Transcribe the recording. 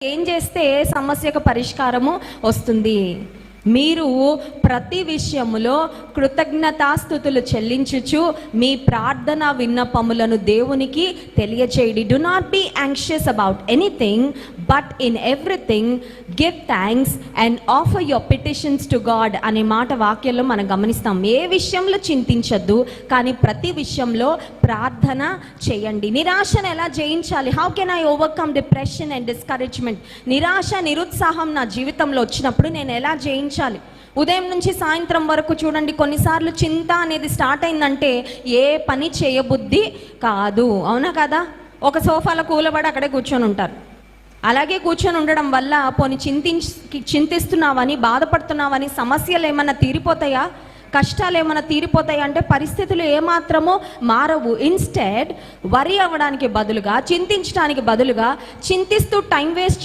ఏం చేస్తే సమస్యకు పరిష్కారము వస్తుంది? మీరు ప్రతి విషయములో కృతజ్ఞతాస్తుతులు చెల్లించుచు మీ ప్రార్థన విన్నపములను దేవునికి తెలియచేయుడి. Do not be anxious about anything, but in everything give thanks and offer your petitions to God అనే మాట వాక్యంలో మనం గమనిస్తాం. ఏ విషయంలో చింతించద్దు, కానీ ప్రతి విషయంలో ప్రార్థన చేయండి. నిరాశను ఎలా జయించాలి? How can I overcome depression and discouragement? నిరాశ, నిరుత్సాహం నా జీవితంలో వచ్చినప్పుడు నేను ఎలా జయించాలి? ఉదయం నుంచి సాయంత్రం వరకు చూడండి, కొన్నిసార్లు చింత అనేది స్టార్ట్ అయిందంటే ఏ పని చేయబుద్ధి కాదు. అవునా కదా? ఒక సోఫాలో కూలబడి అక్కడే కూర్చొని ఉంటారు. అలాగే కూర్చొని ఉండడం వల్ల పోనీ చింతిస్తున్నావని, బాధపడుతున్నావని సమస్యలు ఏమన్నా తీరిపోతాయా? కష్టాలు ఏమైనా తీరిపోతాయి అంటే పరిస్థితులు ఏమాత్రమో మారవు. ఇన్స్టెడ్ వరి అవ్వడానికి బదులుగా, చింతించడానికి బదులుగా చింతిస్తూ టైం వేస్ట్